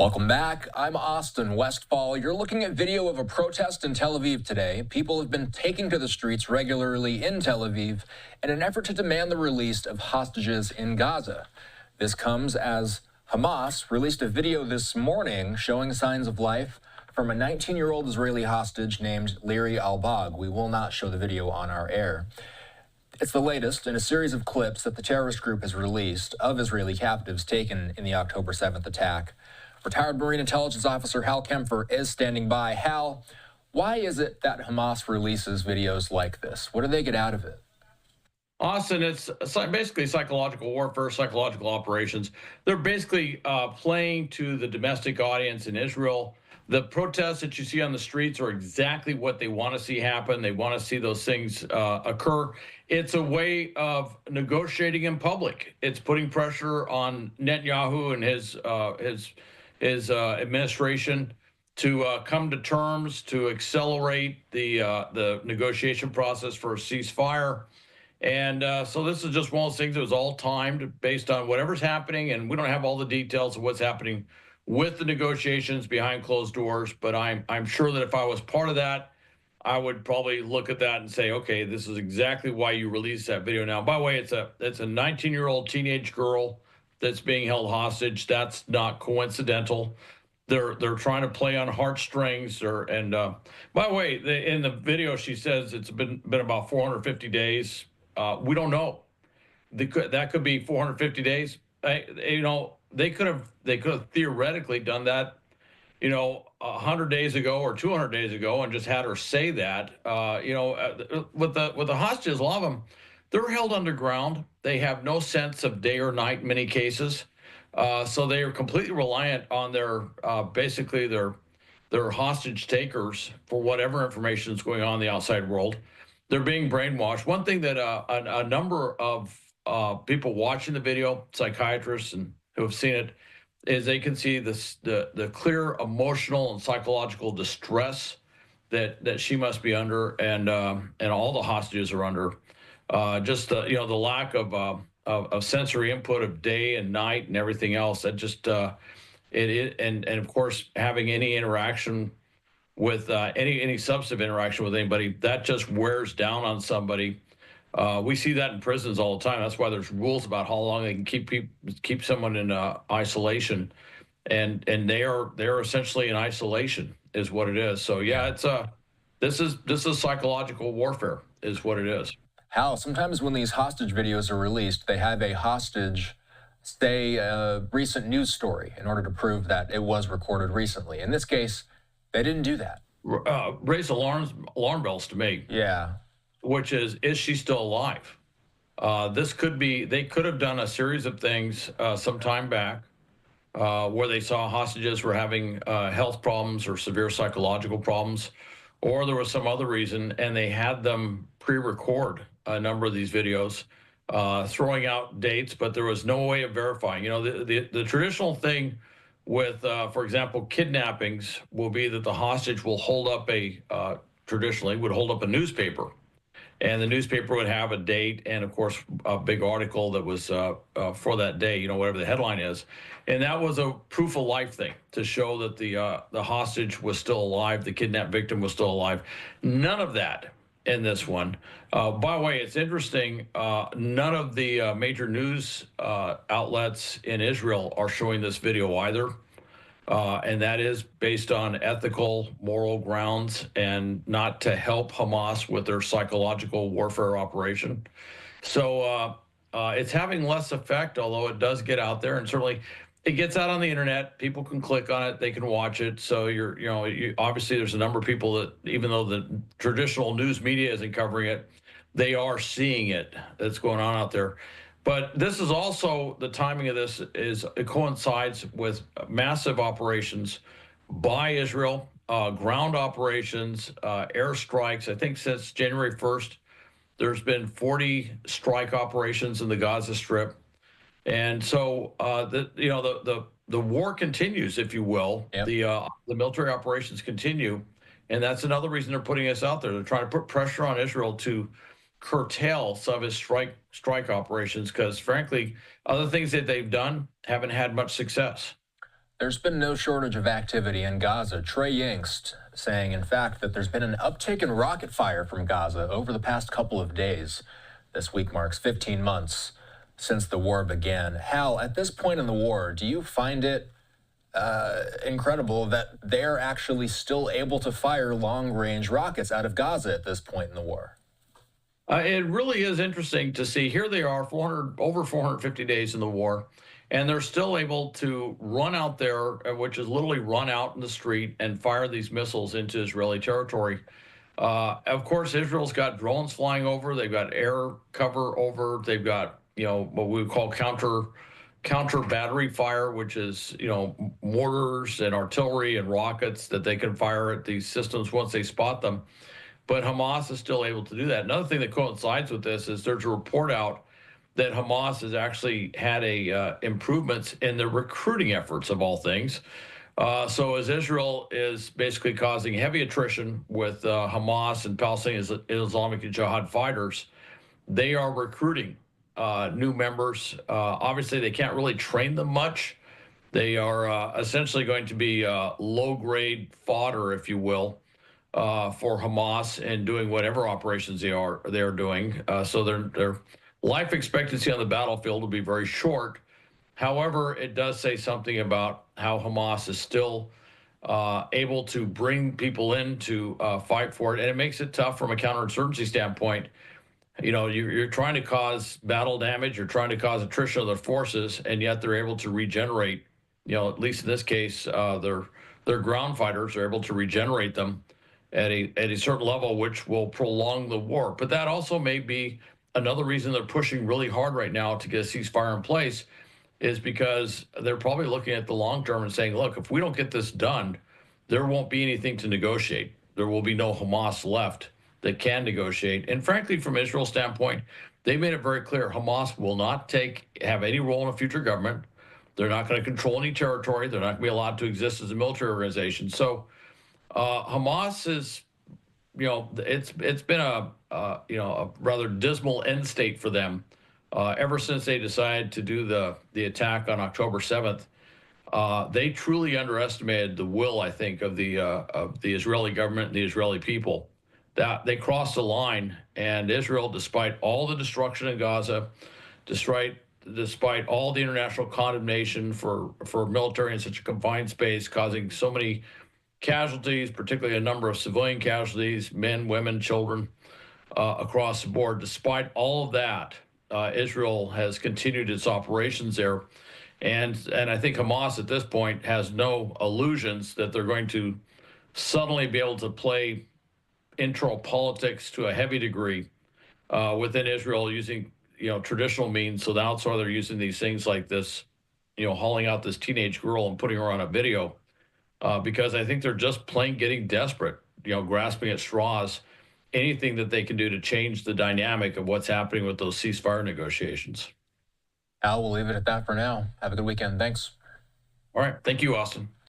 Welcome back. I'm Austin Westfall. You're looking at video of a protest in Tel Aviv today. People have been taking to the streets regularly in Tel Aviv in an effort to demand the release of hostages in Gaza. This comes as Hamas released a video this morning showing signs of life from a 19-year-old Israeli hostage named Liri Albag. We will not show the video on our air. It's the latest in a series of clips that the terrorist group has released of Israeli captives taken in the October 7th attack. Retired Marine Intelligence Officer Hal Kempfer is standing by. Hal, why is it that Hamas releases videos like this? What do they get out of it? Austin, it's basically psychological warfare, psychological operations. They're basically playing to the domestic audience in Israel. The protests that you see on the streets are exactly what they want to see happen. They want to see those things occur. It's a way of negotiating in public. It's putting pressure on Netanyahu and his administration to come to terms, to accelerate the negotiation process for a ceasefire. And so this is just one of those things that was all timed based on whatever's happening, and we don't have all the details of what's happening with the negotiations behind closed doors, but I'm sure that if I was part of that, I would probably look at that and say, okay, this is exactly why you released that video. Now, by the way, it's a 19-year-old teenage girl that's being held hostage. That's not coincidental. They're trying to play on heartstrings. By the way, in the video, she says it's been about 450 days. We don't know. That could be 450 days. They could have theoretically done that, 100 days ago or 200 days ago, and just had her say that. With the hostages, a lot of them, they're held underground. They have no sense of day or night in many cases, so they are completely reliant on basically their hostage takers for whatever information is going on in the outside world. They're being brainwashed. One thing that a number of people watching the video, psychiatrists and who have seen it, is they can see the clear emotional and psychological distress that she must be under, and all the hostages are under. The lack of sensory input of day and night and everything else. That just and of course having any interaction with any substantive interaction with anybody, that just wears down on somebody. We see that in prisons all the time. That's why there's rules about how long they can keep someone in isolation, and they're essentially in isolation is what it is. So yeah, it's this is psychological warfare is what it is. Hal, sometimes when these hostage videos are released, they have a hostage say a recent news story in order to prove that it was recorded recently. In this case, they didn't do that. Raise alarm bells to me. Yeah. Which is she still alive? They could have done a series of things some time back where they saw hostages were having health problems or severe psychological problems, or there was some other reason, and they had them pre-record a number of these videos, throwing out dates, but there was no way of verifying. The traditional thing with, for example, kidnappings will be that the hostage will hold up traditionally would hold up a newspaper. And the newspaper would have a date and, of course, a big article that was for that day, whatever the headline is. And that was a proof of life thing to show that the hostage was still alive, the kidnapped victim was still alive. None of that in this one. By the way, it's interesting, none of the major news outlets in Israel are showing this video either. And that is based on ethical, moral grounds and not to help Hamas with their psychological warfare operation. So it's having less effect, although it does get out there, and certainly it gets out on the internet. People can click on it, they can watch it. So obviously there's a number of people that, even though the traditional news media isn't covering it, they are seeing it that's going on out there. But this is also, the timing of this it coincides with massive operations by Israel, ground operations, airstrikes. I think since January 1st, there's been 40 strike operations in the Gaza Strip. And so the war continues, if you will. Yep. The military operations continue. And that's another reason they're putting us out there. They're trying to put pressure on Israel to curtail some of his strike operations, because frankly, other things that they've done haven't had much success. There's been no shortage of activity in Gaza. Trey Yingst saying, in fact, that there's been an uptick in rocket fire from Gaza over the past couple of days. This week marks 15 months since the war began. Hal, at this point in the war, do you find it incredible that they're actually still able to fire long-range rockets out of Gaza at this point in the war? It really is interesting to see. Here they are, over 450 days in the war, and they're still able to run out there, which is literally run out in the street and fire these missiles into Israeli territory. Of course, Israel's got drones flying over. They've got air cover over. They've got what we would call counter battery fire, which is mortars and artillery and rockets that they can fire at these systems once they spot them. But Hamas is still able to do that. Another thing that coincides with this is there's a report out that Hamas has actually had improvements in their recruiting efforts, of all things. So as Israel is basically causing heavy attrition with Hamas and Palestinian Islamic Jihad fighters, they are recruiting new members. Obviously, they can't really train them much. They are essentially going to be low-grade fodder, if you will, for Hamas and doing whatever operations they are doing. So their life expectancy on the battlefield will be very short. However, it does say something about how Hamas is still able to bring people in to fight for it, and it makes it tough from a counterinsurgency standpoint. You're trying to cause battle damage, you're trying to cause attrition of their forces, and yet they're able to regenerate. At least in this case, their ground fighters are able to regenerate them at a certain level, which will prolong the war. But that also may be another reason they're pushing really hard right now to get a ceasefire in place, is because they're probably looking at the long term and saying, look, if we don't get this done, there won't be anything to negotiate. There will be no Hamas left that can negotiate. And frankly, from Israel's standpoint, they made it very clear Hamas will not have any role in a future government. They're not going to control any territory. They're not going to be allowed to exist as a military organization. So Hamas is, it's been a rather dismal end state for them ever since they decided to do the attack on October 7th. They truly underestimated the will, I think, of the Israeli government and the Israeli people. That they crossed the line, and Israel, despite all the destruction in Gaza, despite all the international condemnation for military in such a confined space, causing so many casualties, particularly a number of civilian casualties, men, women, children, across the board. Despite all of that, Israel has continued its operations there. And I think Hamas at this point has no illusions that they're going to suddenly be able to play internal politics to a heavy degree within Israel using traditional means. So now they're using these things like this, hauling out this teenage girl and putting her on a video, because I think they're just plain getting desperate, grasping at straws, anything that they can do to change the dynamic of what's happening with those ceasefire negotiations. Al, we'll leave it at that for now. Have a good weekend. Thanks. All right. Thank you, Austin.